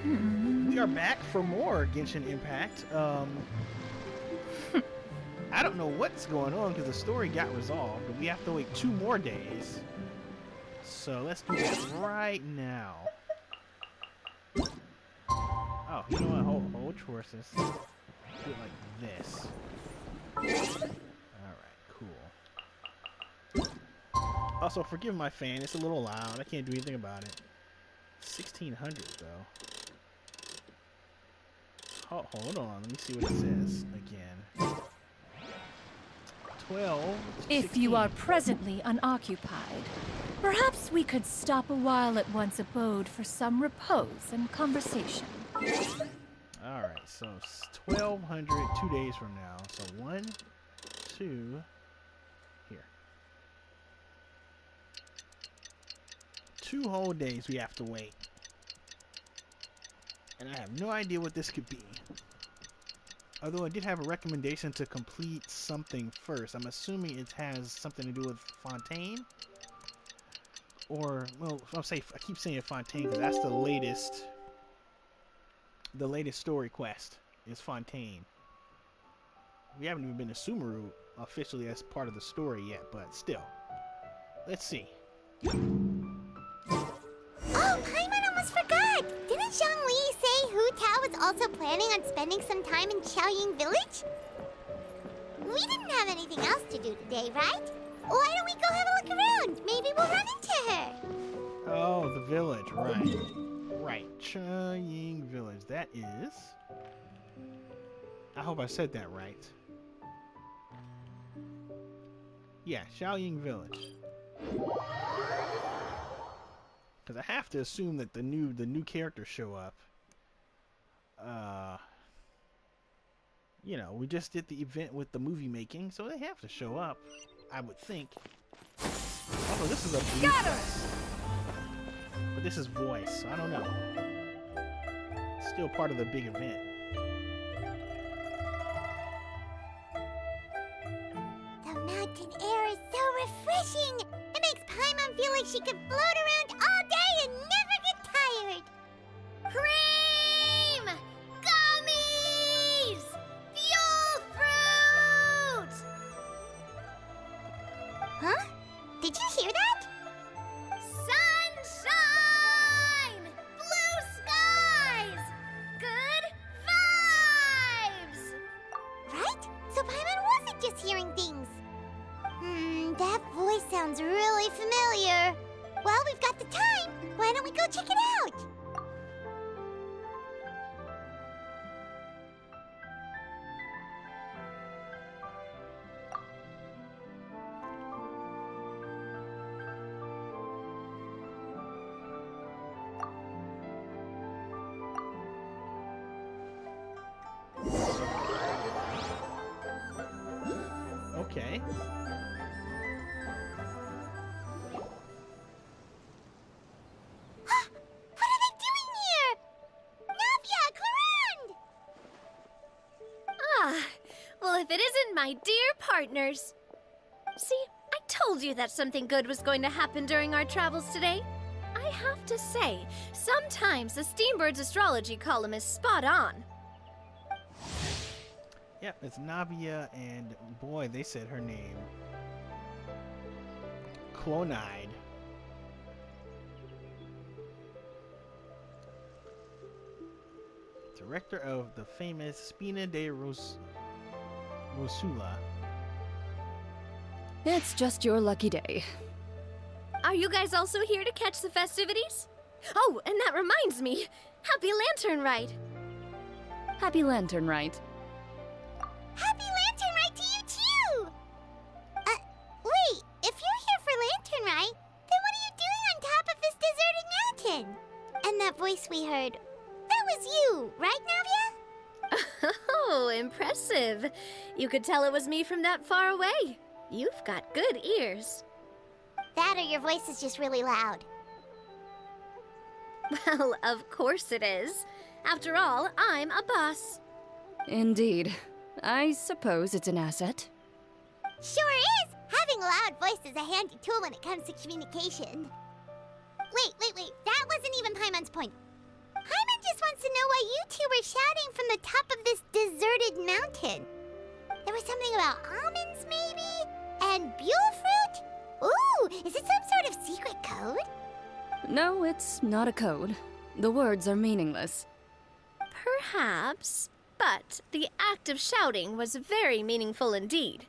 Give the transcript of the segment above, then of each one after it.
We are back for more Genshin Impact. I don't know what's going on because the story got resolved, but we have to wait 2 more days. So let's do that right now. Oh, you know what? Hold horses. Do it like this. Alright, cool. Also, forgive my fan. It's a little loud. I can't do anything about it. 1600 though. Oh, hold on. Let me see what it says again. 12. If you are presently unoccupied, perhaps we could stop a while at one's abode for some repose and conversation. Alright, so 1200 2 days from now. So 1, 2, here. 2 whole days we have to wait. And I have no idea what this could be. Although I did have a recommendation to complete something first. I'm assuming it has something to do with Fontaine. Or, well, I keep saying Fontaine because that's the latest story quest is Fontaine. We haven't even been to Sumeru officially as part of the story yet, but still. Let's see. Oh, Paimon almost forgot! Didn't Zhongli say Hu Tao was also planning on spending some time in Xiaoying Village? We didn't have anything else to do today, right? Why don't we go have a look around? Maybe we'll run into her. Oh, the village, right. Right, Xiaoying Village. That is... I hope I said that right. Yeah, Xiaoying Village. Because I have to assume that the new characters show up. You know, we just did the event with the movie making, so they have to show up, I would think. Oh, this is a blue quest. But this is voice, so I don't know. Still part of the big event. The mountain air is so refreshing. It makes Paimon feel like she could float around all day and never get tired. Cream! Gummies! Fuel fruit! Huh? Did you hear that? Sunshine! Blue skies! Good vibes! Right? So Paimon wasn't just hearing things. That voice sounds really familiar. Well, we've got the time. Why don't we go check it out? Okay. What are they doing here? Navia, Clorinide! Well, if it isn't my dear partners. See, I told you that something good was going to happen during our travels today. I have to say, sometimes the Steambird's astrology column is spot on. Yep, it's Navia, and boy, they said her name. Clorinide. Director of the famous Spina de Rosula. It's just your lucky day. Are you guys also here to catch the festivities? Oh, and that reminds me. Happy Lantern Rite. Happy Lantern Rite. Happy Lantern Rite to you too! Wait, if you're here for Lantern Rite, then what are you doing on top of this deserted mountain? And that voice we heard, that was you, right, Navia? Oh, impressive. You could tell it was me from that far away. You've got good ears. That or your voice is just really loud. Well, of course it is. After all, I'm a boss. Indeed. I suppose it's an asset. Sure is! Having a loud voice is a handy tool when it comes to communication. Wait. That wasn't even Paimon's point. Paimon just wants to know why you two were shouting from the top of this deserted mountain. There was something about almonds, maybe? And buell fruit? Ooh, is it some sort of secret code? No, it's not a code. The words are meaningless. Perhaps, but the act of shouting was very meaningful indeed.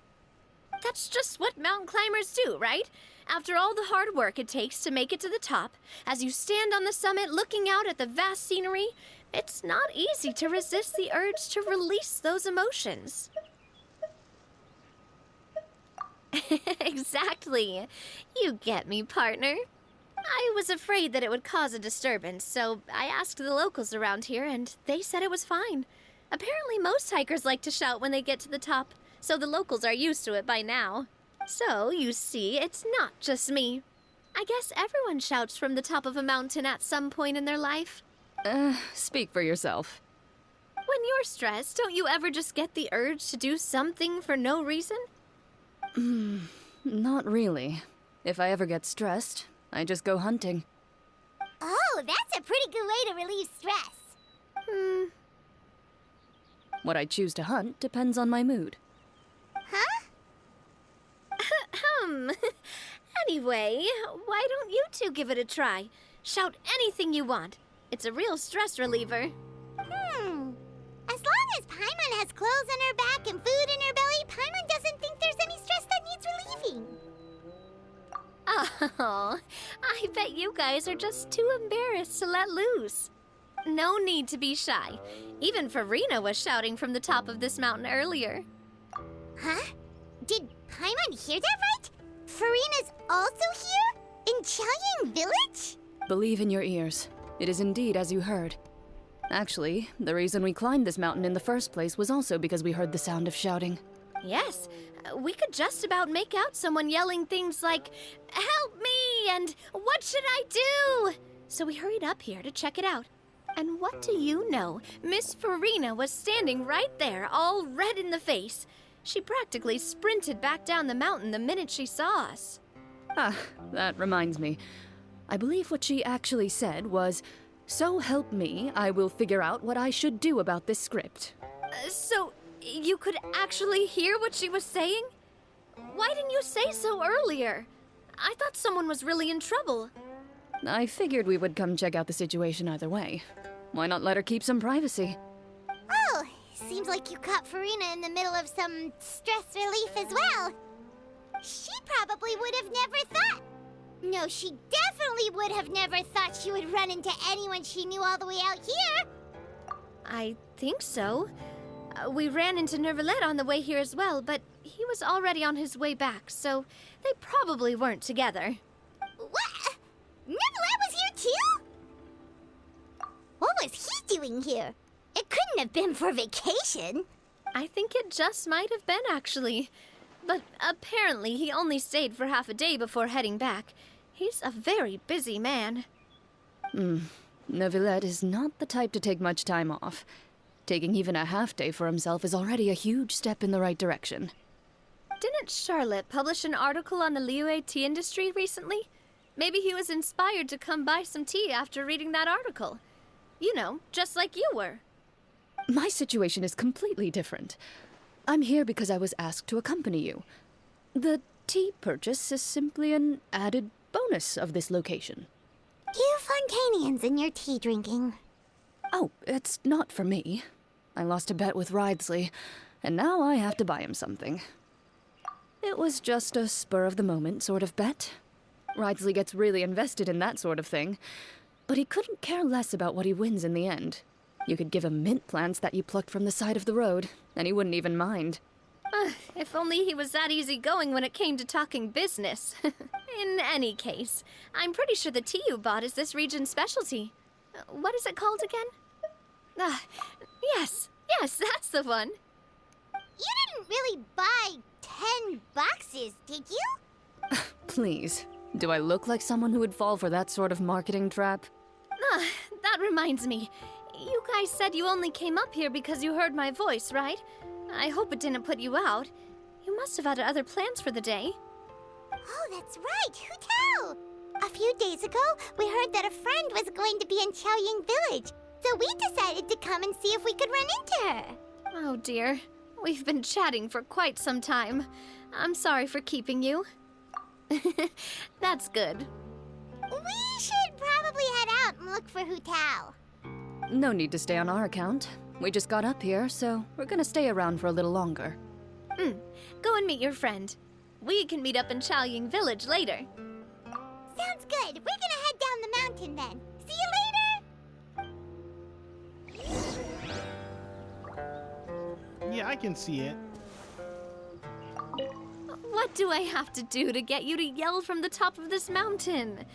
That's just what mountain climbers do, right? After all the hard work it takes to make it to the top, as you stand on the summit looking out at the vast scenery, it's not easy to resist the urge to release those emotions. Exactly. You get me, partner. I was afraid that it would cause a disturbance, so I asked the locals around here, and they said it was fine. Apparently most hikers like to shout when they get to the top, so the locals are used to it by now. So, you see, it's not just me. I guess everyone shouts from the top of a mountain at some point in their life. Speak for yourself. When you're stressed, don't you ever just get the urge to do something for no reason? Not really. If I ever get stressed, I just go hunting. Oh, that's a pretty good way to relieve stress. What I choose to hunt depends on my mood. Huh? Anyway, why don't you two give it a try? Shout anything you want. It's a real stress reliever. As long as Paimon has clothes on her back and food in her belly, Paimon doesn't think there's any stress that needs relieving. Oh, I bet you guys are just too embarrassed to let loose. No need to be shy. Even Furina was shouting from the top of this mountain earlier. Huh? Did Paimon hear that right? Furina's also here? In Chaoying Village? Believe in your ears. It is indeed as you heard. Actually, the reason we climbed this mountain in the first place was also because we heard the sound of shouting. Yes, we could just about make out someone yelling things like, "Help me!" and "What should I do?" So we hurried up here to check it out. And what do you know? Miss Furina was standing right there, all red in the face. She practically sprinted back down the mountain the minute she saw us. Ah, that reminds me. I believe what she actually said was, "So help me, I will figure out what I should do about this script." So, you could actually hear what she was saying? Why didn't you say so earlier? I thought someone was really in trouble. I figured we would come check out the situation either way. Why not let her keep some privacy? Oh, seems like you caught Furina in the middle of some stress relief as well. She probably would have never thought. No, she definitely would have never thought she would run into anyone she knew all the way out here. I think so. We ran into Nervalet on the way here as well, but he was already on his way back, so they probably weren't together. What? Nervalet was here too? What was he doing here? It couldn't have been for vacation. I think it just might have been, actually. But apparently he only stayed for half a day before heading back. He's a very busy man. Neuvillette is not the type to take much time off. Taking even a half day for himself is already a huge step in the right direction. Didn't Charlotte publish an article on the Liyue tea industry recently? Maybe he was inspired to come buy some tea after reading that article. You know, just like you were. My situation is completely different. I'm here because I was asked to accompany you. The tea purchase is simply an added bonus of this location. You Fontainians and your tea drinking. Oh, it's not for me. I lost a bet with Ridesley, and now I have to buy him something. It was just a spur-of-the-moment sort of bet. Ridesley gets really invested in that sort of thing, but he couldn't care less about what he wins in the end. You could give him mint plants that you plucked from the side of the road, and he wouldn't even mind. If only he was that easygoing when it came to talking business. In any case, I'm pretty sure the tea you bought is this region's specialty. What is it called again? Yes, that's the one. You didn't really buy 10 boxes, did you? Please, do I look like someone who would fall for that sort of marketing trap? That reminds me. You guys said you only came up here because you heard my voice, right? I hope it didn't put you out. You must have had other plans for the day. Oh, that's right, Hu Tao! A few days ago, we heard that a friend was going to be in Chaoying Village. So we decided to come and see if we could run into her. Oh dear. We've been chatting for quite some time. I'm sorry for keeping you. That's good. We should probably head out and look for Hu Tao. No need to stay on our account. We just got up here, so we're gonna stay around for a little longer. Go and meet your friend. We can meet up in Chaoying Village later. Sounds good. We're gonna head down the mountain then. See you later! Yeah, I can see it. What do I have to do to get you to yell from the top of this mountain?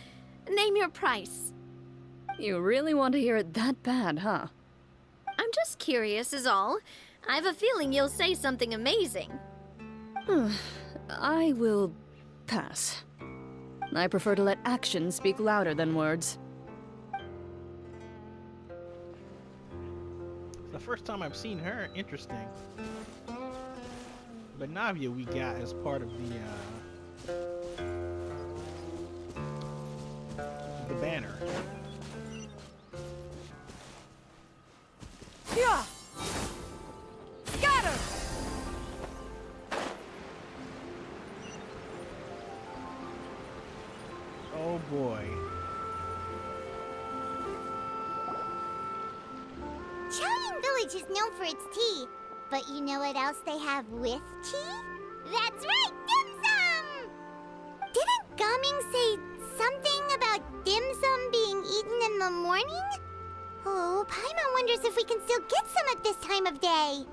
Name your price. You really want to hear it that bad, huh? I'm just curious is all. I have a feeling you'll say something amazing. I will pass. I prefer to let actions speak louder than words. The first time I've seen her, interesting. But Navia we got as part of the banner. Yeah! Scatter! Oh boy. Chaoying Village is known for its tea. But you know what else they have with tea? That's right, dim sum! Didn't Gaming say something about dim sum being eaten in the morning? Oh, Paimon wonders if we can still get some at this time of day.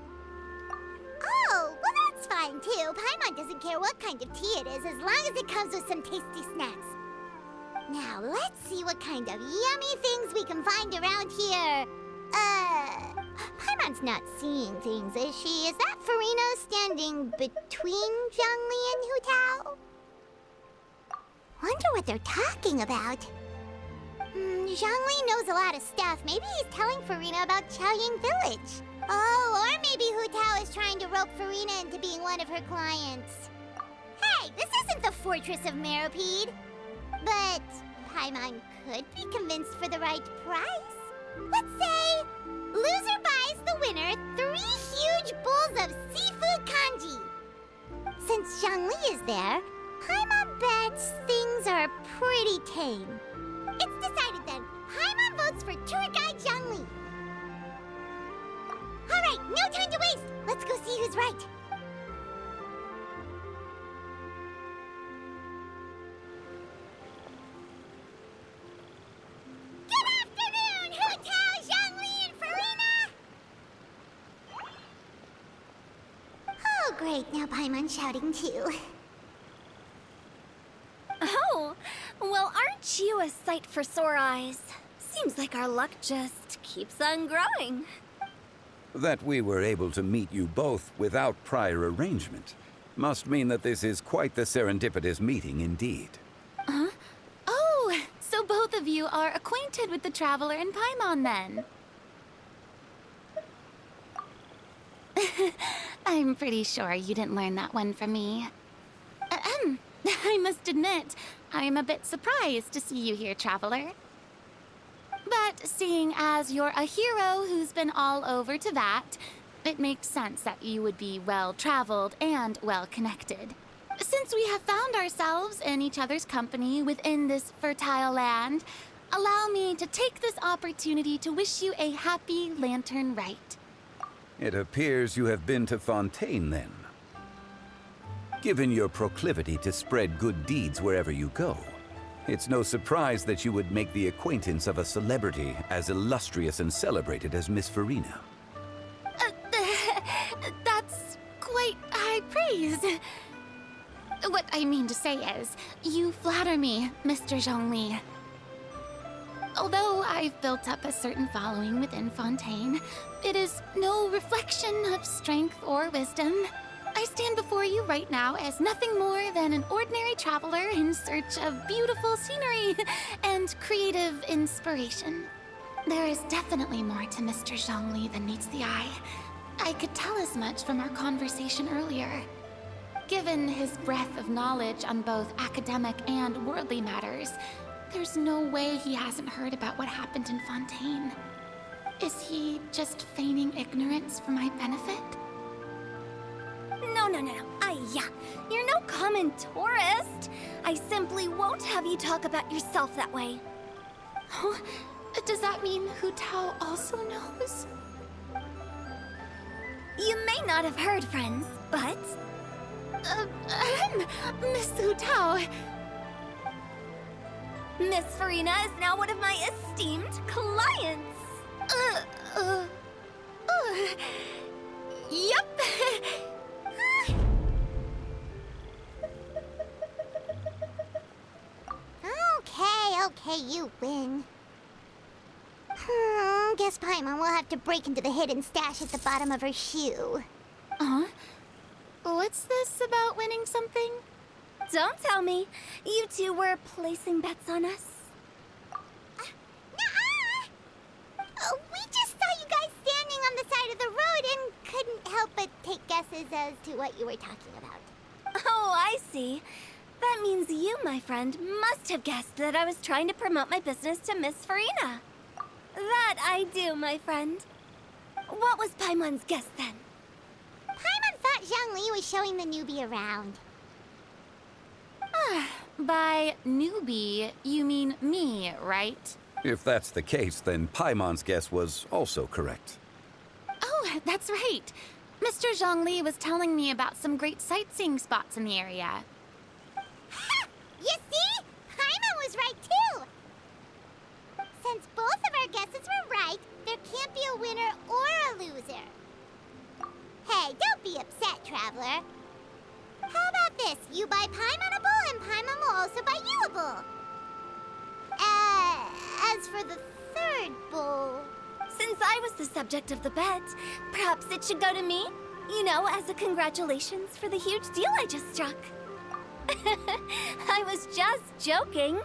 Oh, well that's fine too. Paimon doesn't care what kind of tea it is as long as it comes with some tasty snacks. Now let's see what kind of yummy things we can find around here. Paimon's not seeing things, is she? Is that Furina standing between Zhongli and Hu Tao? Wonder what they're talking about. Zhongli knows a lot of stuff. Maybe he's telling Furina about Chaoying Village. Oh, or maybe Hu Tao is trying to rope Furina into being one of her clients. Hey, this isn't the Fortress of Meropide. But Paimon could be convinced for the right price. Let's say loser buys the winner 3 huge bowls of seafood kanji. Since Zhongli is there, Paimon bets things are pretty tame. It's decided then. Paimon votes for tour guide Zhongli. All right, no time to waste. Let's go see who's right. Good afternoon, Hu Tao, Zhongli, and Furina! Oh, great. Now Paimon's shouting too. Oh, well, aren't you a sight for sore eyes? Seems like our luck just keeps on growing. That we were able to meet you both without prior arrangement must mean that this is quite the serendipitous meeting indeed. Huh? Oh, so both of you are acquainted with the Traveler and Paimon then? I'm pretty sure you didn't learn that one from me. I must admit, I am a bit surprised to see you here, Traveler. But seeing as you're a hero who's been all over Teyvat, it makes sense that you would be well-traveled and well-connected. Since we have found ourselves in each other's company within this fertile land, allow me to take this opportunity to wish you a happy Lantern Rite. It appears you have been to Fontaine then. Given your proclivity to spread good deeds wherever you go, it's no surprise that you would make the acquaintance of a celebrity as illustrious and celebrated as Miss Furina. That's quite high praise. What I mean to say is, you flatter me, Mr. Zhongli. Although I've built up a certain following within Fontaine, it is no reflection of strength or wisdom. I stand before you right now as nothing more than an ordinary traveler in search of beautiful scenery and creative inspiration. There is definitely more to Mr. Zhongli than meets the eye. I could tell as much from our conversation earlier. Given his breadth of knowledge on both academic and worldly matters, there's no way he hasn't heard about what happened in Fontaine. Is he just feigning ignorance for my benefit? No. Yeah. You're no common tourist. I simply won't have you talk about yourself that way. Oh, does that mean Hu Tao also knows? You may not have heard, friends, but... Miss Hu Tao. Miss Furina is now one of my esteemed clients. Yep. Okay, you win. Guess Paimon will have to break into the hidden stash at the bottom of her shoe. What's this about winning something? Don't tell me. You two were placing bets on us. We just saw you guys standing on the side of the road and couldn't help but take guesses as to what you were talking about. Oh, I see. That means you, my friend, must have guessed that I was trying to promote my business to Miss Furina. That I do, my friend. What was Paimon's guess then? Paimon thought Zhongli was showing the newbie around. By newbie, you mean me, right? If that's the case, then Paimon's guess was also correct. Oh, that's right. Mr. Zhongli was telling me about some great sightseeing spots in the area. Ha! You see? Paimon was right too! Since both of our guesses were right, there can't be a winner or a loser. Hey, don't be upset, Traveler. How about this? You buy Paimonable and Paimon will also buy youable. As for the third bowl... Since I was the subject of the bet, perhaps it should go to me? You know, as a congratulations for the huge deal I just struck. I was just joking.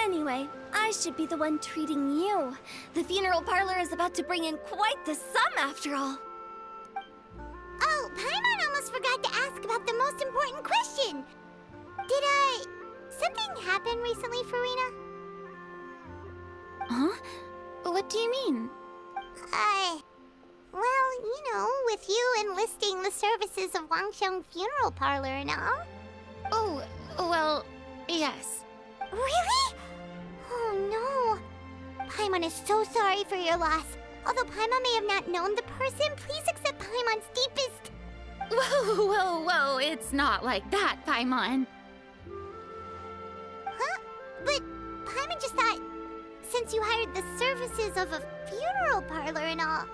Anyway, I should be the one treating you. The funeral parlor is about to bring in quite the sum after all. Oh, Paimon almost forgot to ask about the most important question. Something happen recently, Furina? Huh? What do you mean? Well, you know, with you enlisting the services of Wangsheng Funeral Parlor and all. Oh, well, yes. Really? Oh no. Paimon is so sorry for your loss. Although Paimon may have not known the person, please accept Paimon's deepest... Whoa, it's not like that, Paimon. Huh? But Paimon just thought, since you hired the services of a funeral parlor and all...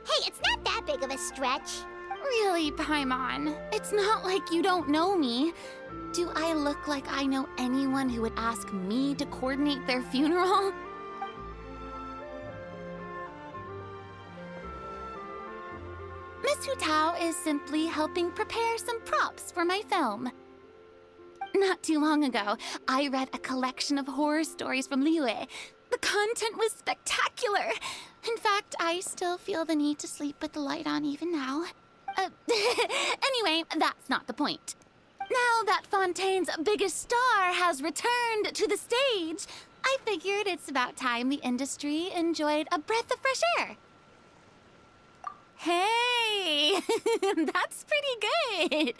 Hey, it's not that big of a stretch. Really, Paimon? It's not like you don't know me. Do I look like I know anyone who would ask me to coordinate their funeral? Miss Hu Tao is simply helping prepare some props for my film. Not too long ago, I read a collection of horror stories from lwell. The content was spectacular. In fact, I still feel the need to sleep with the light on even now. Anyway, that's not the point. Now that Fontaine's biggest star has returned to the stage, I figured it's about time the industry enjoyed a breath of fresh air. Hey, that's pretty good.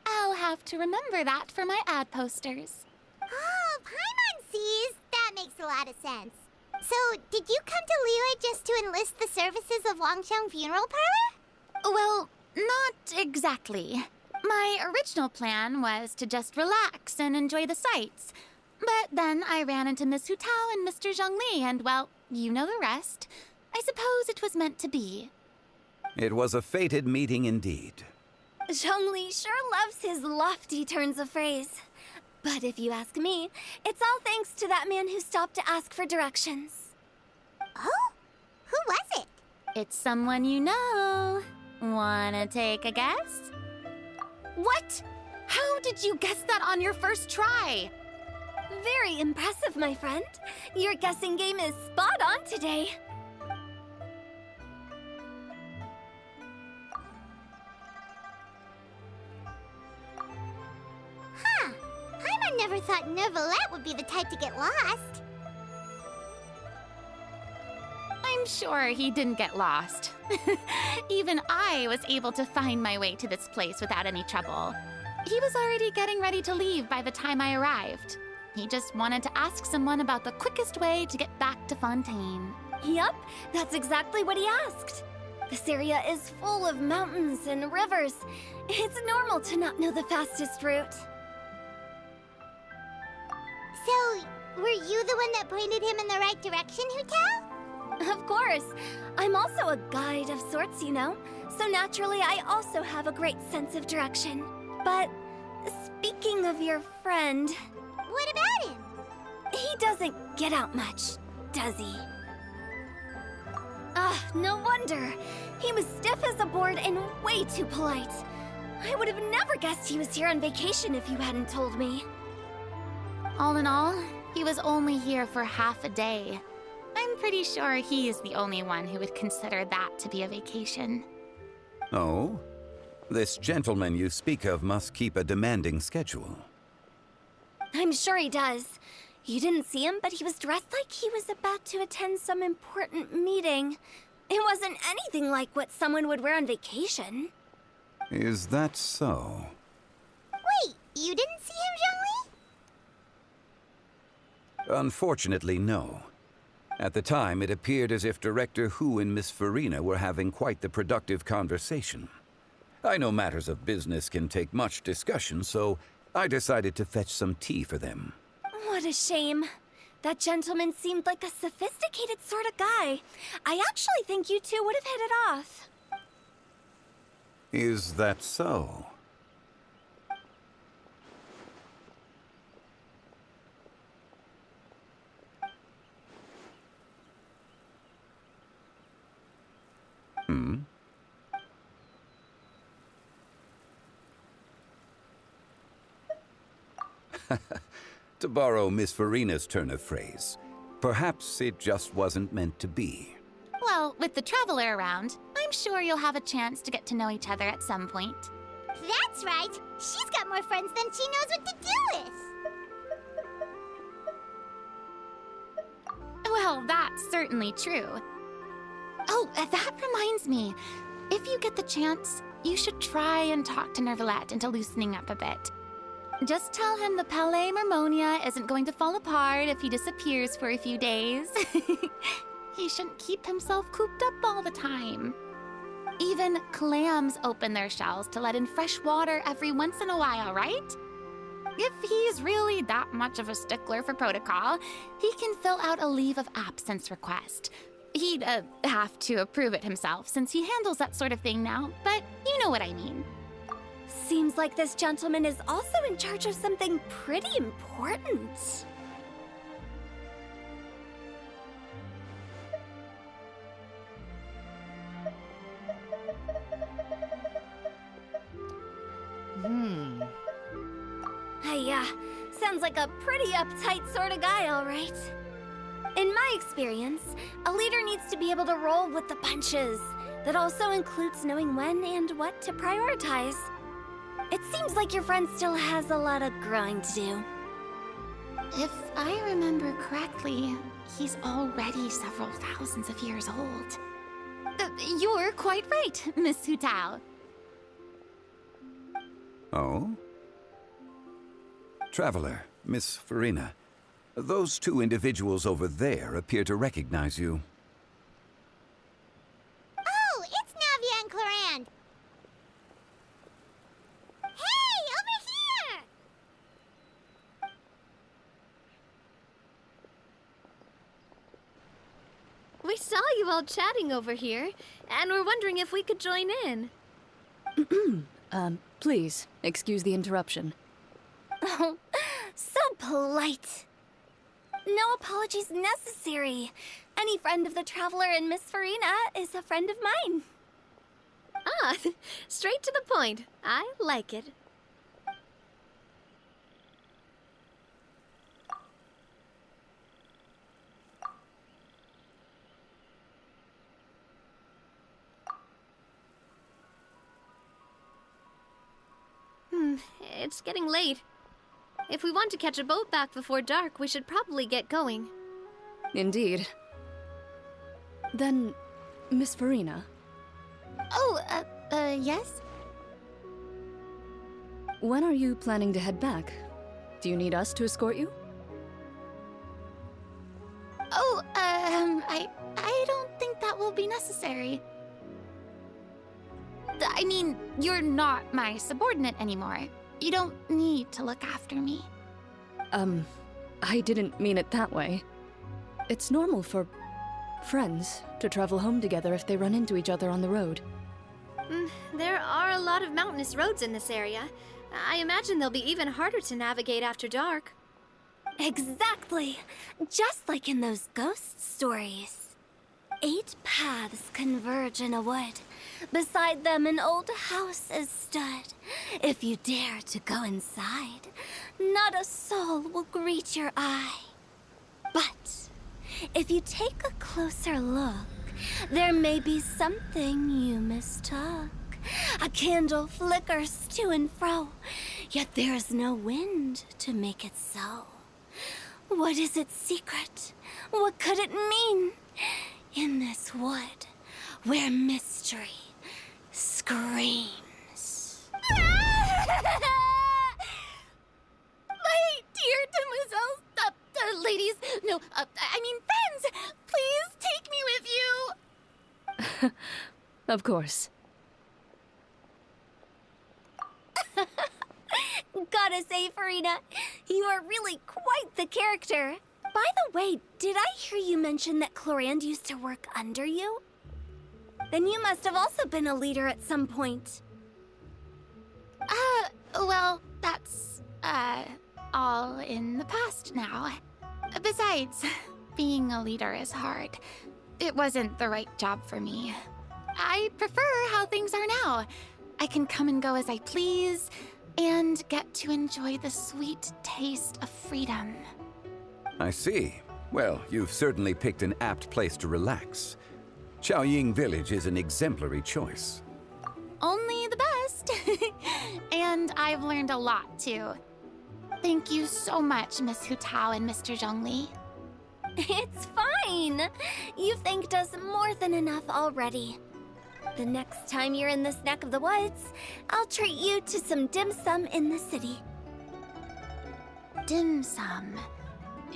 I'll have to remember that for my ad posters. Oh, Paimon sees. That makes a lot of sense. So, did you come to lwell just to enlist the services of Wangsheng Funeral Parlor? Well, not exactly. My original plan was to just relax and enjoy the sights. But then I ran into Miss Hu Tao and Mr. Zhongli, and well, you know the rest. I suppose it was meant to be. It was a fated meeting indeed. Zhongli sure loves his lofty turns of phrase. But if you ask me, it's all thanks to that man who stopped to ask for directions. Oh? Who was it? It's someone you know. Wanna take a guess? What? How did you guess that on your first try? Very impressive, my friend. Your guessing game is spot on today. Huh. Paimon never thought Neuvillette would be the type to get lost. I'm I'm sure he didn't get lost. Even I was able to find my way to this place without any trouble. He was already getting ready to leave by the time I arrived. He just wanted to ask someone about the quickest way to get back to Fontaine. Yup, that's exactly what he asked. This area is full of mountains and rivers. It's normal to not know the fastest route. So, were you the one that pointed him in the right direction, Hu Tao? Of course. I'm also a guide of sorts, you know. So naturally, I also have a great sense of direction. But speaking of your friend... What about him? He doesn't get out much, does he? Ah, no wonder. He was stiff as a board and way too polite. I would have never guessed he was here on vacation if you hadn't told me. All in all, he was only here for half a day. I'm pretty sure he's the only one who would consider that to be a vacation. Oh? This gentleman you speak of must keep a demanding schedule. I'm sure he does. You didn't see him, but he was dressed like he was about to attend some important meeting. It wasn't anything like what someone would wear on vacation. Is that so? Wait, you didn't see him, Zhongli? Unfortunately, no. At the time, it appeared as if Director Hu and Miss Furina were having quite the productive conversation. I know matters of business can take much discussion, so I decided to fetch some tea for them. What a shame. That gentleman seemed like a sophisticated sort of guy. I actually think you two would have hit it off. Is that so? Hmm? To borrow Miss Furina's turn of phrase, perhaps it just wasn't meant to be. Well, with the Traveler around, I'm sure you'll have a chance to get to know each other at some point. That's right. She's got more friends than she knows what to do with. Well, that's certainly true. Oh, that reminds me. If you get the chance, you should try and talk to Nervalette into loosening up a bit. Just tell him the Palais Mermonia isn't going to fall apart if he disappears for a few days. He shouldn't keep himself cooped up all the time. Even clams open their shells to let in fresh water every once in a while, right? If he's really that much of a stickler for protocol, he can fill out a leave of absence request. He'd have to approve it himself since he handles that sort of thing now, but you know what I mean. Seems like this gentleman is also in charge of something pretty important. Yeah, sounds like a pretty uptight sort of guy, all right. In my experience, a leader needs to be able to roll with the punches. That also includes knowing when and what to prioritize. It seems like your friend still has a lot of growing to do. If I remember correctly, he's already several thousands of years old. You're quite right, Miss Hu Tao. Oh? Traveler, Miss Furina, those two individuals over there appear to recognize you. Oh, it's Navia and Clorinide. Hey, over here! We saw you all chatting over here, and we're wondering if we could join in. Please, excuse the interruption. Oh, so polite. No apologies necessary. Any friend of the Traveler and Miss Furina is a friend of mine. Ah, straight to the point. I like it. It's getting late. If we want to catch a boat back before dark, we should probably get going. Indeed. Then, Miss Furina, Oh, yes? when are you planning to head back? Do you need us to escort you? Oh, I don't think that will be necessary. I mean, you're not my subordinate anymore. You don't need to look after me. I didn't mean it that way. It's normal for friends to travel home together if they run into each other on the road. There are a lot of mountainous roads in this area. I imagine they'll be even harder to navigate after dark. Exactly. Just like in those ghost stories. 8 paths converge in a wood. Beside them an old house is stood. If you dare to go inside, not a soul will greet your eye. But if you take a closer look, there may be something you mistook. A candle flickers to and fro, yet there is no wind to make it so. What is its secret? What could it mean? In this wood, where mystery screams. My dear demoiselles, ladies, no, I mean friends, please take me with you. Of course. Gotta say, Furina, you are really quite the character. By the way, did I hear you mention that Clorinide used to work under you? Then you must have also been a leader at some point. Well, that's, all in the past now. Besides, being a leader is hard. It wasn't the right job for me. I prefer how things are now. I can come and go as I please, and get to enjoy the sweet taste of freedom. I see. Well, you've certainly picked an apt place to relax. Qiaoying Village is an exemplary choice. Only the best. And I've learned a lot, too. Thank you so much, Miss Hu Tao and Mr. Zhongli. It's fine. You've thanked us more than enough already. The next time you're in this neck of the woods, I'll treat you to some dim sum in the city. Dim sum.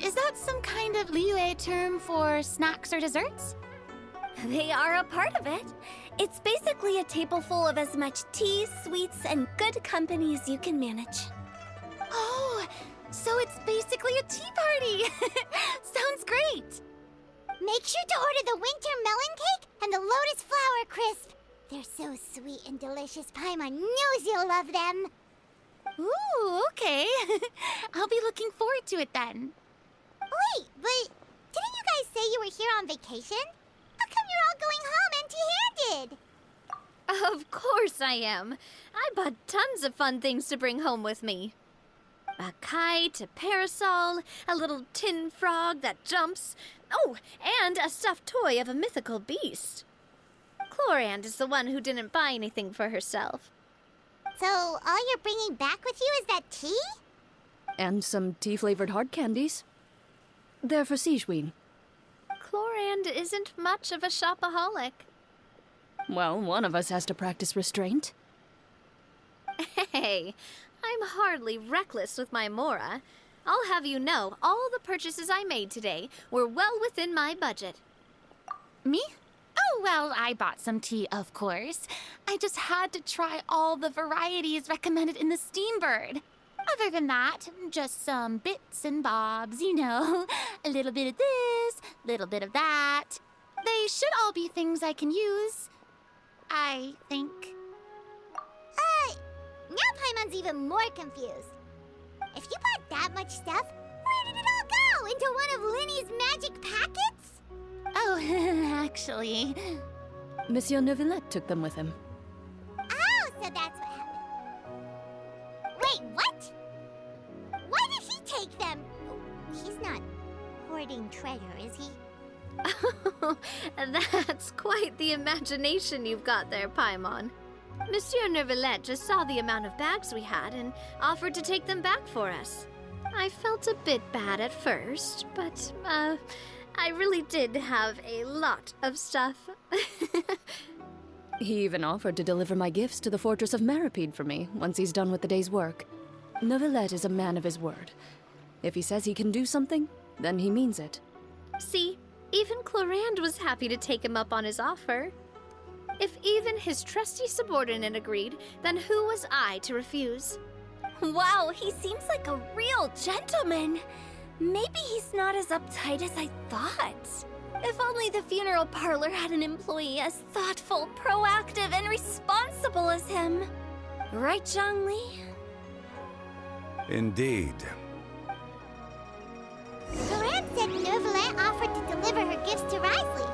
Is that some kind of liyue term for snacks or desserts? They are a part of it. It's basically a table full of as much tea, sweets, and good company as you can manage. Oh, so it's basically a tea party. Sounds great. Make sure to order the winter melon cake and the lotus flower crisp. They're so sweet and delicious. Paimon knows you'll love them. Ooh, okay. I'll be looking forward to it then. Wait, but didn't you guys say you were here on vacation? How come you're all going home empty-handed? Of course I am. I bought tons of fun things to bring home with me. A kite, a parasol, a little tin frog that jumps. Oh, and a stuffed toy of a mythical beast. Clorinide is the one who didn't buy anything for herself. So all you're bringing back with you is that tea? And some tea-flavored hard candies. They're for Sijuin. Clorinide isn't much of a shopaholic. Well, one of us has to practice restraint. Hey, I'm hardly reckless with my mora. I'll have you know, all the purchases I made today were well within my budget. Me? Oh, well, I bought some tea, of course. I just had to try all the varieties recommended in the Steambird. Other than that, just some bits and bobs, you know. A little bit of this, little bit of that. They should all be things I can use, I think. Now Paimon's even more confused. If you bought that much stuff, where did it all go? Into one of Linny's magic packets? Oh, actually. Monsieur Neuvillette took them with him. Oh, so that's what happened. Wait, what? Why did he take them? He's not hoarding treasure, is he? That's quite the imagination you've got there, Paimon. Monsieur Neuvillette just saw the amount of bags we had and offered to take them back for us. I felt a bit bad at first, but, I really did have a lot of stuff. He even offered to deliver my gifts to the Fortress of Meripede for me once he's done with the day's work. Neuvillette is a man of his word. If he says he can do something, then he means it. See, even Clorinde was happy to take him up on his offer. If even his trusty subordinate agreed, then who was I to refuse? Wow, he seems like a real gentleman. Maybe he's not as uptight as I thought. If only the funeral parlor had an employee as thoughtful, proactive, and responsible as him. Right, Zhongli? Indeed. Clorinde said Neuvillette offered to deliver her gifts to Risley.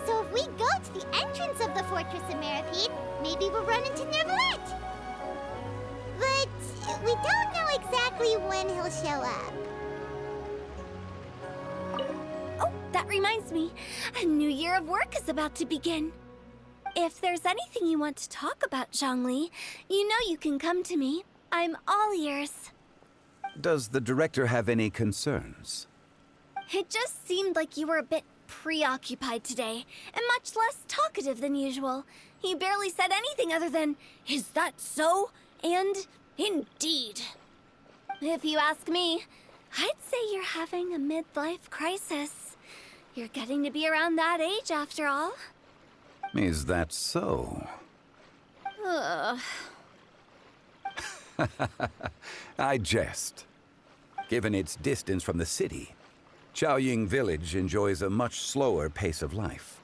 So if we go to the entrance of the Fortress of Meripede, maybe we'll run into Neuvillette. But we don't know exactly when he'll show up. Oh, that reminds me. A new year of work is about to begin. If there's anything you want to talk about, Zhongli, you know you can come to me. I'm all ears. Does the director have any concerns? It just seemed like you were a bit preoccupied today, and much less talkative than usual. He barely said anything other than, "Is that so?" and "Indeed." If you ask me, I'd say you're having a midlife crisis. You're getting to be around that age after all. Is that so? Ugh. I jest. Given its distance from the city, Chaoying Village enjoys a much slower pace of life.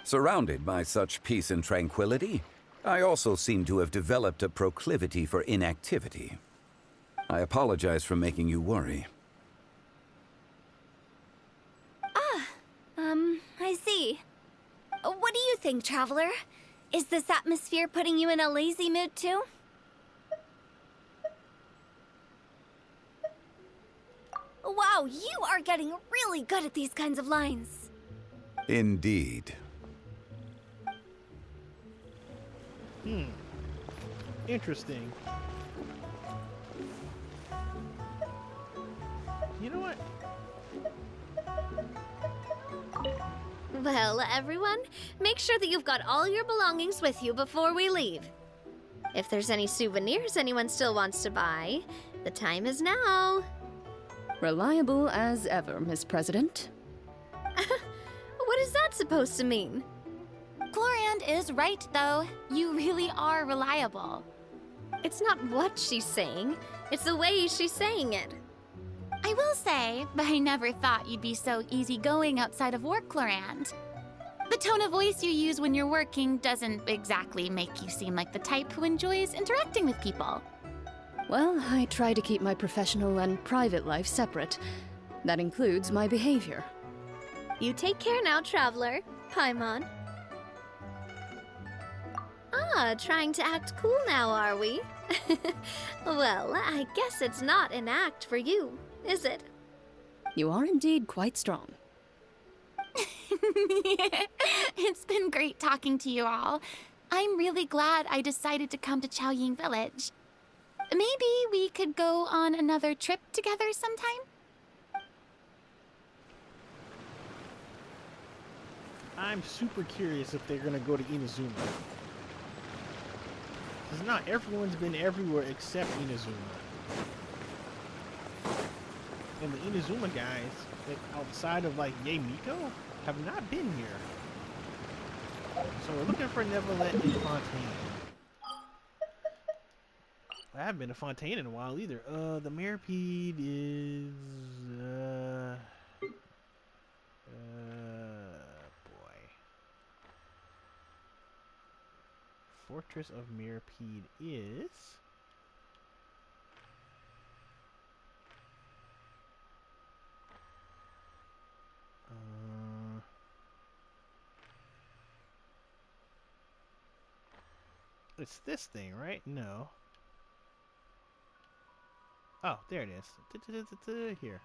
Surrounded by such peace and tranquility, I also seem to have developed a proclivity for inactivity. I apologize for making you worry. I see. What do you think, Traveler? Is this atmosphere putting you in a lazy mood too? Wow, you are getting really good at these kinds of lines. Indeed. Interesting. You know what? Well, everyone, make sure that you've got all your belongings with you before we leave. If there's any souvenirs anyone still wants to buy, the time is now. Reliable as ever, Miss President. What is that supposed to mean? Clorinde is right, though. You really are reliable. It's not what she's saying, it's the way she's saying it. I will say, but I never thought you'd be so easygoing outside of work, Clorinde. The tone of voice you use when you're working doesn't exactly make you seem like the type who enjoys interacting with people. Well, I try to keep my professional and private life separate. That includes my behavior. You take care now, Traveler. Paimon. Trying to act cool now, are we? Well, I guess it's not an act for you, is it? You are indeed quite strong. It's been great talking to you all. I'm really glad I decided to come to Chaoying Village. Maybe we could go on another trip together sometime? I'm super curious if they're gonna go to Inazuma. Because not everyone's been everywhere except Inazuma. And the Inazuma guys, like, outside of like Miko, have not been here. So we're looking for Neuvillette and Fontaine. I haven't been to Fontaine in a while either. The Meripede is boy. Fortress of Meripede is it's this thing, right? No. Oh, there it is. Here.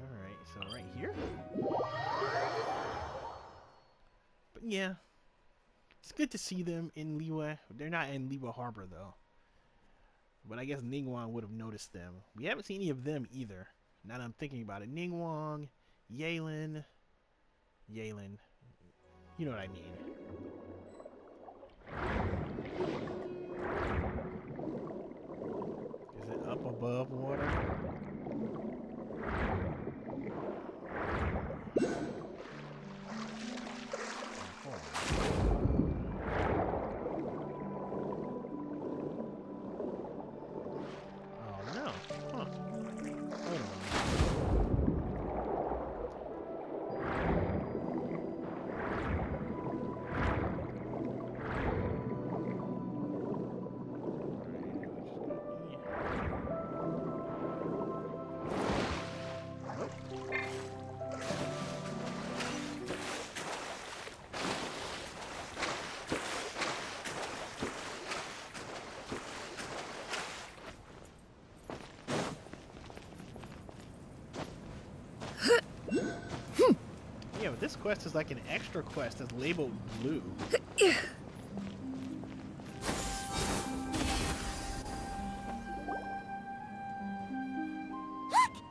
Alright, so right here? But yeah. It's good to see them in Liyue. They're not in Liyue Harbor though. But I guess Ningguang would have noticed them. We haven't seen any of them either. Now that I'm thinking about it. Ningguang, Yelan. You know what I mean. Is it up above water? Oh no. Huh. Hold on. Yeah, but this quest is like an extra quest that's labeled blue. Look!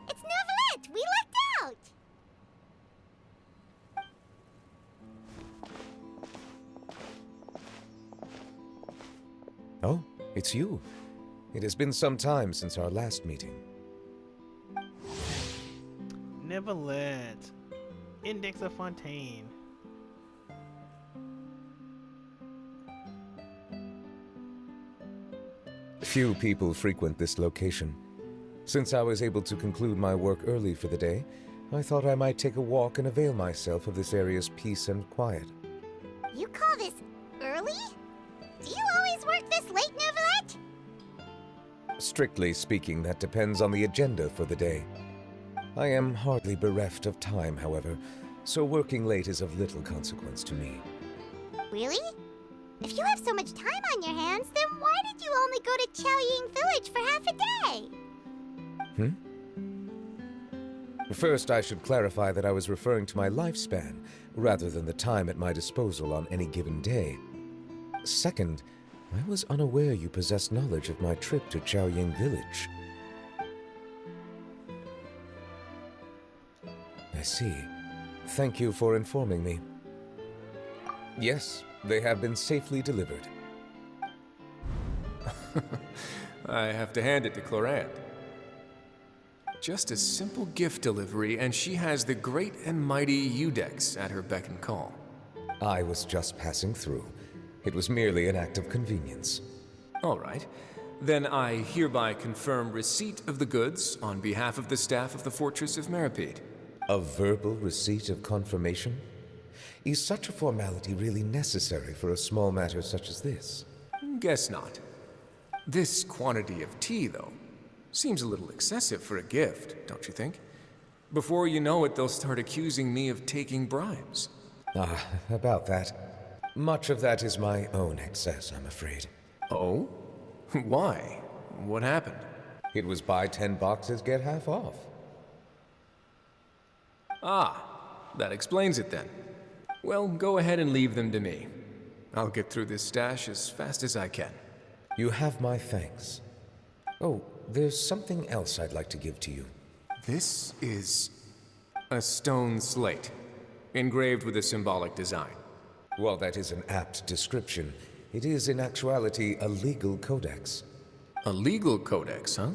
It's Novelette! We lucked out! Oh, it's you. It has been some time since our last meeting. Neverlet. Index of Fontaine. Few people frequent this location. Since I was able to conclude my work early for the day, I thought I might take a walk and avail myself of this area's peace and quiet. You call this early? Do you always work this late, Novelette? Strictly speaking, that depends on the agenda for the day. I am hardly bereft of time, however, so working late is of little consequence to me. Really? If you have so much time on your hands, then why did you only go to Chaoying Village for half a day? First, I should clarify that I was referring to my lifespan, rather than the time at my disposal on any given day. Second, I was unaware you possessed knowledge of my trip to Chaoying Village. I see. Thank you for informing me. Yes, they have been safely delivered. I have to hand it to Clorinide. Just a simple gift delivery, and she has the great and mighty Udex at her beck and call. I was just passing through. It was merely an act of convenience. All right. Then I hereby confirm receipt of the goods on behalf of the staff of the Fortress of Meripede. A verbal receipt of confirmation? Is such a formality really necessary for a small matter such as this? Guess not. This quantity of tea, though, seems a little excessive for a gift, don't you think? Before you know it, they'll start accusing me of taking bribes. Ah, about that. Much of that is my own excess, I'm afraid. Oh? Why? What happened? It was buy 10 boxes, get half off. Ah, that explains it then. Well, go ahead and leave them to me. I'll get through this stash as fast as I can. You have my thanks. Oh, there's something else I'd like to give to you. This is a stone slate, engraved with a symbolic design. While that is an apt description, it is in actuality a legal codex. A legal codex, huh?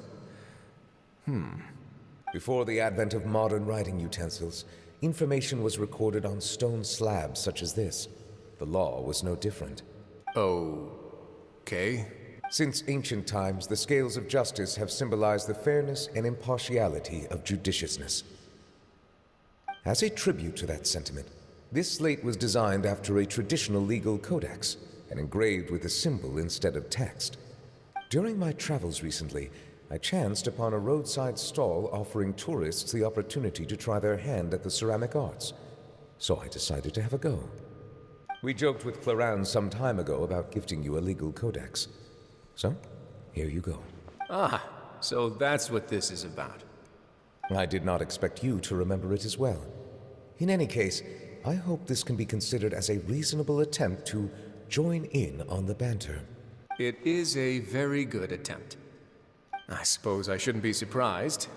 Before the advent of modern writing utensils, information was recorded on stone slabs such as this. The law was no different. Okay. Since ancient times, the scales of justice have symbolized the fairness and impartiality of judiciousness. As a tribute to that sentiment, this slate was designed after a traditional legal codex and engraved with a symbol instead of text. During my travels recently, I chanced upon a roadside stall offering tourists the opportunity to try their hand at the ceramic arts, so I decided to have a go. We joked with Clorinide some time ago about gifting you a legal codex. So, here you go. Ah, so that's what this is about. I did not expect you to remember it as well. In any case, I hope this can be considered as a reasonable attempt to join in on the banter. It is a very good attempt. I suppose I shouldn't be surprised.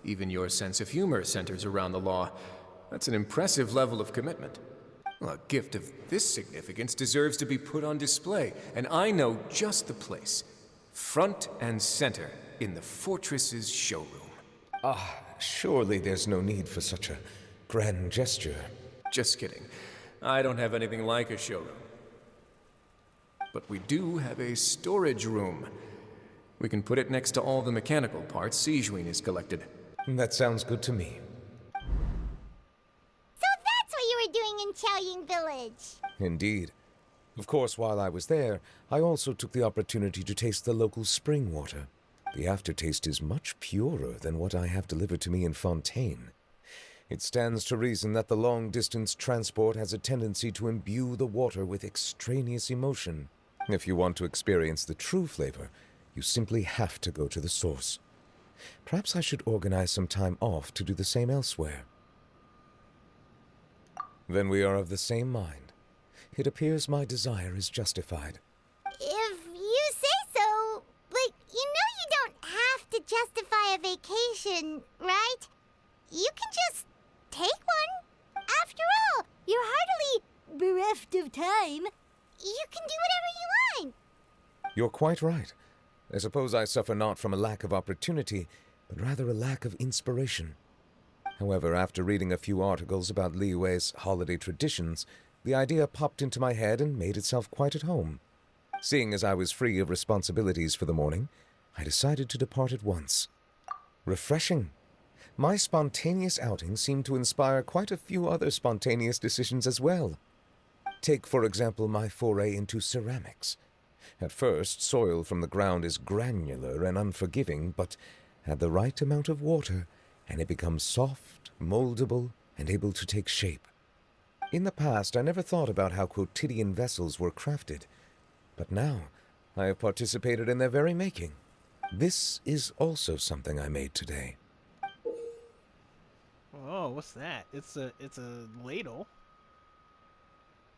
Even your sense of humor centers around the law. That's an impressive level of commitment. Well, a gift of this significance deserves to be put on display, and I know just the place. Front and center in the fortress's showroom. Surely there's no need for such a grand gesture. Just kidding. I don't have anything like a showroom. But we do have a storage room. We can put it next to all the mechanical parts Sijuin has collected. That sounds good to me. So that's what you were doing in Chaoying Village. Indeed. Of course, while I was there, I also took the opportunity to taste the local spring water. The aftertaste is much purer than what I have delivered to me in Fontaine. It stands to reason that the long-distance transport has a tendency to imbue the water with extraneous emotion. If you want to experience the true flavor, you simply have to go to the source. Perhaps I should organize some time off to do the same elsewhere. Then we are of the same mind. It appears my desire is justified. If you say so, you don't have to justify a vacation, right? You can just take one. After all, you're hardly bereft of time. You can do whatever you want. You're quite right. I suppose I suffer not from a lack of opportunity, but rather a lack of inspiration. However, after reading a few articles about Liyue's holiday traditions, the idea popped into my head and made itself quite at home. Seeing as I was free of responsibilities for the morning, I decided to depart at once. Refreshing. My spontaneous outing seemed to inspire quite a few other spontaneous decisions as well. Take, for example, my foray into ceramics. At first, soil from the ground is granular and unforgiving, but add the right amount of water, and it becomes soft, moldable, and able to take shape. In the past, I never thought about how quotidian vessels were crafted, but now I have participated in their very making. This is also something I made today. Oh, what's that? It's a ladle,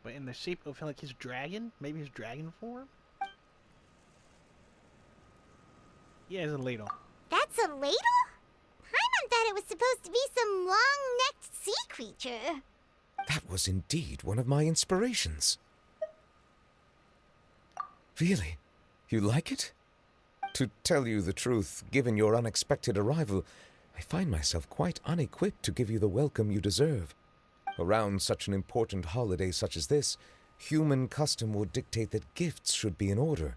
but in the shape of like his dragon. Maybe his dragon form. Yeah, it's a ladle. That's a ladle? Paimon thought it was supposed to be some long-necked sea creature. That was indeed one of my inspirations. Really? You like it? To tell you the truth, given your unexpected arrival, I find myself quite unequipped to give you the welcome you deserve. Around such an important holiday such as this, human custom would dictate that gifts should be in order.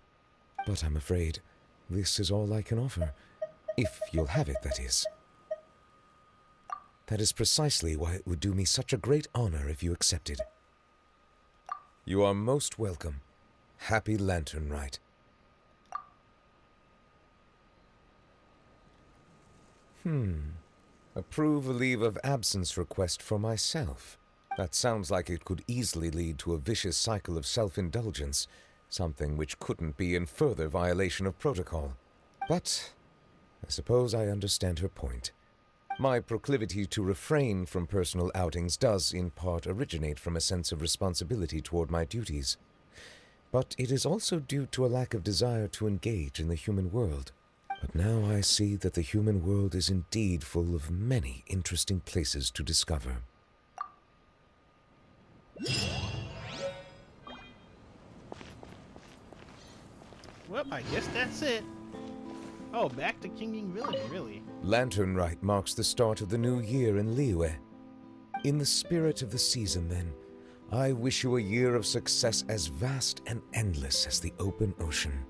But I'm afraid this is all I can offer. If you'll have it, that is. That is precisely why it would do me such a great honor if you accepted. You are most welcome. Happy Lantern Rite. Approve a leave of absence request for myself. That sounds like it could easily lead to a vicious cycle of self-indulgence, something which couldn't be in further violation of protocol. But I suppose I understand her point. My proclivity to refrain from personal outings does, in part, originate from a sense of responsibility toward my duties. But it is also due to a lack of desire to engage in the human world. But now I see that the human world is indeed full of many interesting places to discover. Well, I guess that's it. Oh, back to Kinging Village, really. Lantern Rite marks the start of the new year in Liyue. In the spirit of the season, then, I wish you a year of success as vast and endless as the open ocean.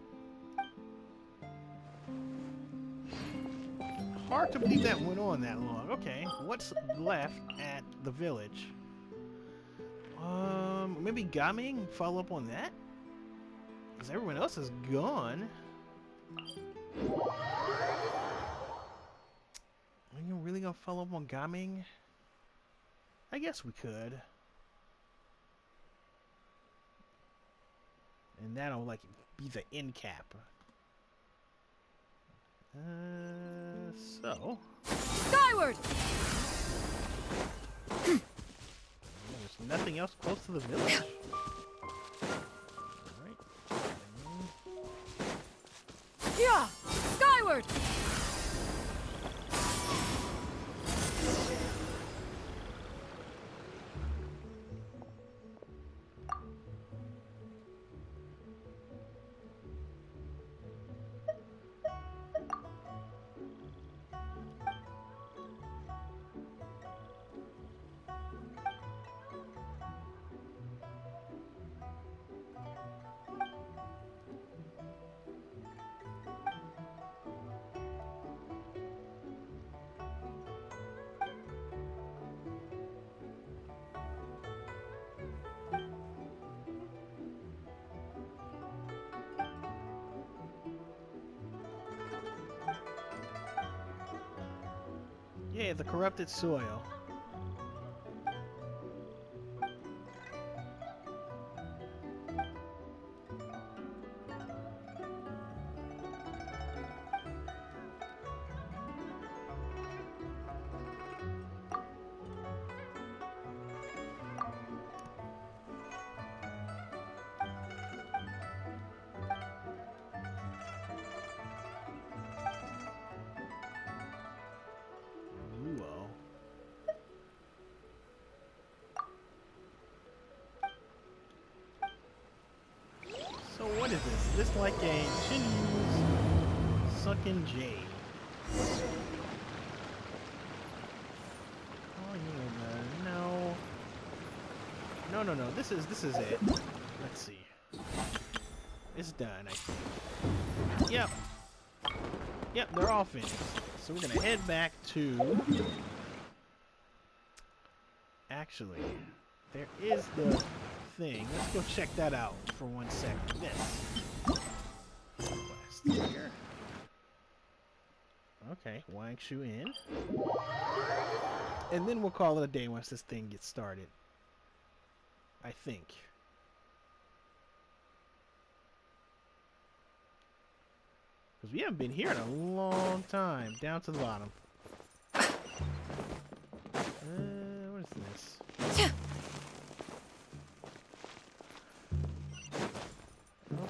Hard to believe that went on that long. Okay, what's left at the village? Maybe Gaming? Follow up on that? Because everyone else is gone. Are you really gonna follow up on Gaming? I guess we could. And that'll like be the end cap. So Skyward! there's nothing else close to the village. Yeah! Skyward! Yeah, the corrupted soil. Luo. So what is this? Is this like a Shinju's sunken jade? Oh yeah, no. No. This is it. Let's see. It's done, I think. Yep. Yep, they're all finished. So we're gonna head back to... Actually, there is the thing. Let's go check that out for 1 second. This. Quest here. Okay, Wang Shu in. And then we'll call it a day once this thing gets started. I think. Because we haven't been here in a long time. Down to the bottom. What is this?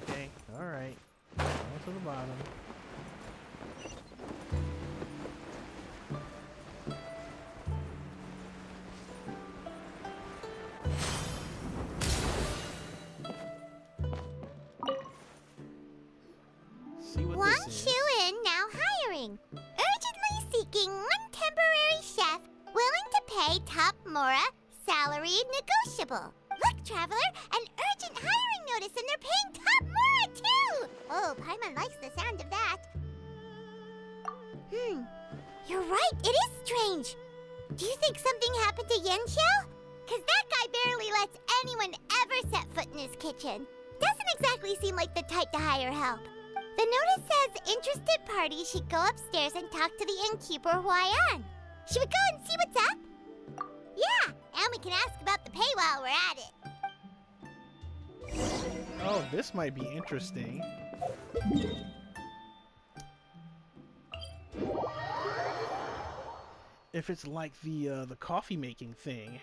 Okay, alright. Down to the bottom. See what Wang this is. Shu in now hiring. Urgently seeking one temporary chef willing to pay top Mora salary negotiable. Look, Traveler, an urgent hiring notice and they're paying top Mora too! Oh, Paimon likes the sound of that. You're right, it is strange. Do you think something happened to Yanxiao? Cause that guy barely lets anyone ever set foot in his kitchen. Doesn't exactly seem like the type to hire help. The notice says interested parties should go upstairs and talk to the innkeeper Huayan. Should we go and see what's up? Yeah, and we can ask about the pay while we're at it. Oh, this might be interesting. If it's like the coffee making thing.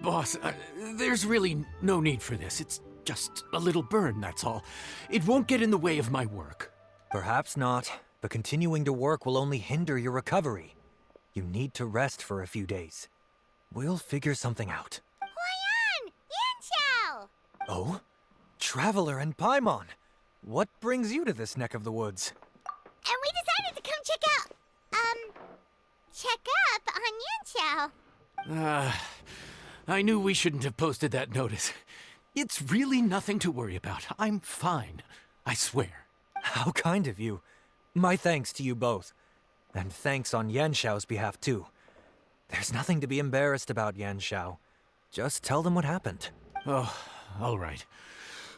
Boss, there's really no need for this. It's just a little burn, that's all. It won't get in the way of my work. Perhaps not, but continuing to work will only hinder your recovery. You need to rest for a few days. We'll figure something out. Huayan! Yanxiao! Oh? Traveler and Paimon! What brings you to this neck of the woods? And we decided to come check up on Yanxiao. I knew we shouldn't have posted that notice. It's really nothing to worry about. I'm fine. I swear. How kind of you. My thanks to you both. And thanks on Yanxiao's behalf, too. There's nothing to be embarrassed about, Yanxiao. Just tell them what happened. Oh, all right.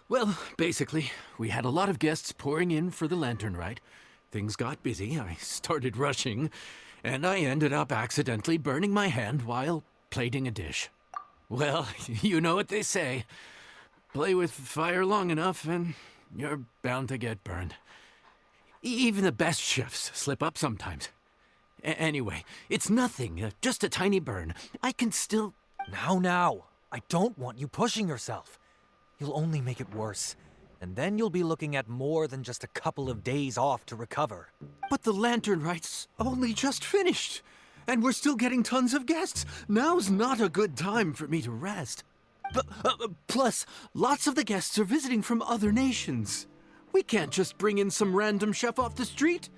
Well, basically, we had a lot of guests pouring in for the Lantern Rite. Things got busy, I started rushing, and I ended up accidentally burning my hand while plating a dish. Well, you know what they say. Play with fire long enough and you're bound to get burned. Even the best chefs slip up sometimes. Anyway, it's nothing, just a tiny burn. I can still... Now. I don't want you pushing yourself. you'll only make it worse. And then you'll be looking at more than just a couple of days off to recover. But the Lantern Rite's only just finished, and we're still getting tons of guests. Now's not a good time for me to rest. But, plus, lots of the guests are visiting from other nations. We can't just bring in some random chef off the street.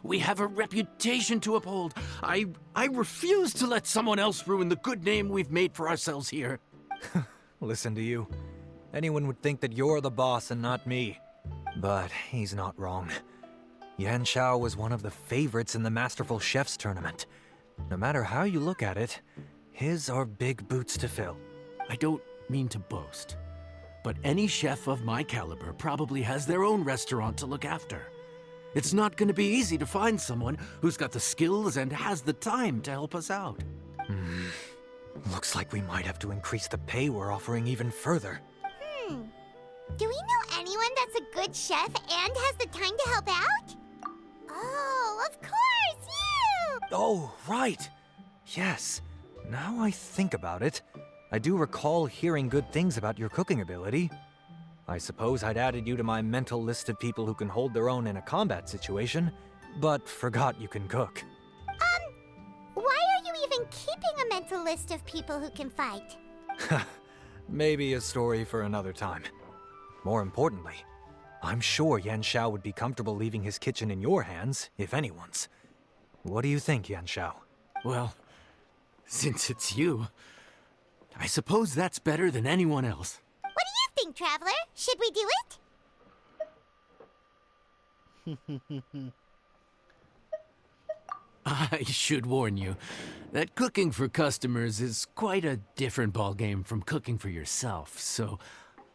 We have a reputation to uphold. I refuse to let someone else ruin the good name we've made for ourselves here. Listen to you. Anyone would think that you're the boss and not me. But he's not wrong. Yanshao was one of the favorites in the Masterful Chefs tournament. No matter how you look at it, his are big boots to fill. I don't mean to boast, but any chef of my caliber probably has their own restaurant to look after. It's not going to be easy to find someone who's got the skills and has the time to help us out. Looks like we might have to increase the pay we're offering even further. Do we know anyone that's a good chef and has the time to help out? Oh, of course, you! Oh, right. Yes. Now I think about it, I do recall hearing good things about your cooking ability. I suppose I'd added you to my mental list of people who can hold their own in a combat situation, but forgot you can cook. Why are you even keeping a mental list of people who can fight? Maybe a story for another time. More importantly, I'm sure Yanshao would be comfortable leaving his kitchen in your hands, if anyone's. What do you think, Yanshao? Well, since it's you, I suppose that's better than anyone else. What do you think, Traveler? Should we do it? I should warn you that cooking for customers is quite a different ballgame from cooking for yourself, so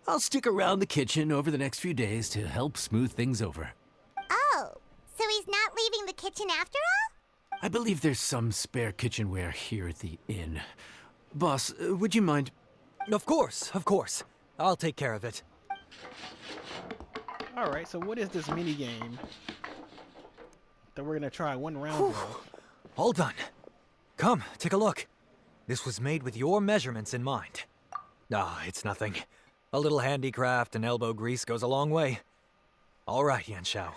I'll stick around the kitchen over the next few days to help smooth things over. Oh, so he's not leaving the kitchen after all? I believe there's some spare kitchenware here at the inn. Boss, would you mind? Of course, of course. I'll take care of it. Alright, so what is this mini game that we're gonna try one round of? All done. Come, take a look. This was made with your measurements in mind. Ah, it's nothing. A little handicraft and elbow grease goes a long way. All right, Yanshao.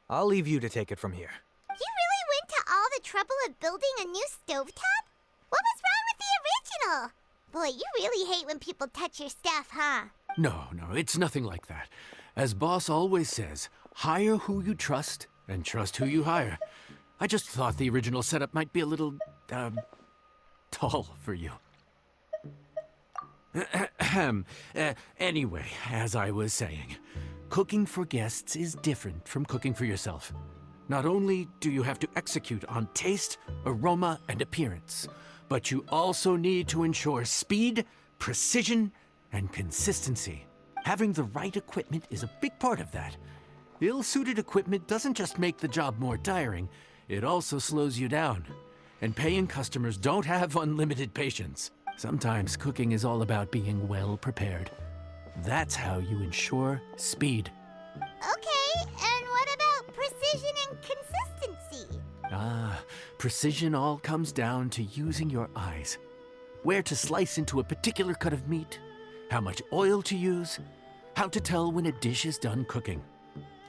I'll leave you to take it from here. You really went to all the trouble of building a new stovetop? What was wrong with the original? Boy, you really hate when people touch your stuff, huh? No, it's nothing like that. As Boss always says, hire who you trust and trust who you hire. I just thought the original setup might be a little, tall for you. Anyway, as I was saying, cooking for guests is different from cooking for yourself. Not only do you have to execute on taste, aroma, and appearance, but you also need to ensure speed, precision, and consistency. Having the right equipment is a big part of that. Ill-suited equipment doesn't just make the job more tiring, it also slows you down. And paying customers don't have unlimited patience. Sometimes cooking is all about being well prepared. That's how you ensure speed. Okay, and what about precision and consistency? Precision all comes down to using your eyes. Where to slice into a particular cut of meat, how much oil to use, how to tell when a dish is done cooking.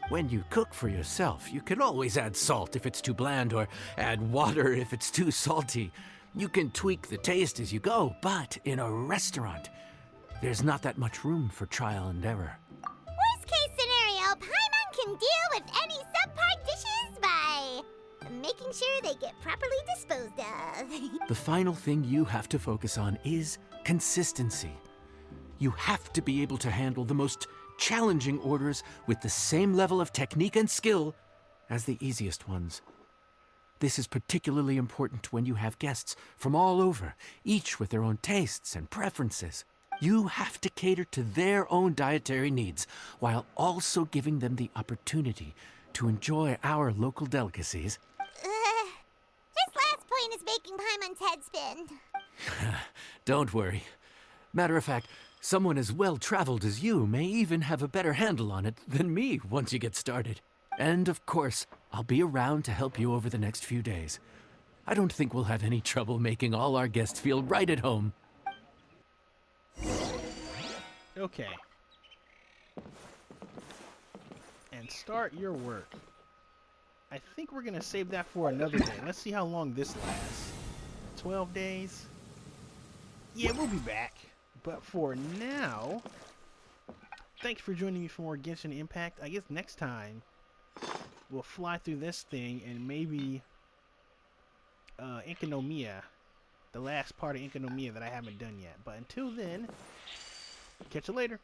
When you cook for yourself, you can always add salt if it's too bland or add water if it's too salty. You can tweak the taste as you go, but in a restaurant, there's not that much room for trial and error. Worst case scenario, Paimon can deal with any subpar dishes by making sure they get properly disposed of. The final thing you have to focus on is consistency. You have to be able to handle the most challenging orders with the same level of technique and skill as the easiest ones. This is particularly important when you have guests from all over, each with their own tastes and preferences. You have to cater to their own dietary needs, while also giving them the opportunity to enjoy our local delicacies. This last point is making Paimon's head spin. Don't worry. Matter of fact, someone as well-traveled as you may even have a better handle on it than me once you get started. And of course, I'll be around to help you over the next few days. I don't think we'll have any trouble making all our guests feel right at home. Okay. and start your work. I think we're gonna save that for another day. Let's see how long this lasts. 12 days. Yeah, we'll be back. But for now, thanks for joining me for more Genshin Impact. I guess next time we'll fly through this thing and maybe Enkanomiya, the last part of Enkanomiya that I haven't done yet. But until then, catch you later.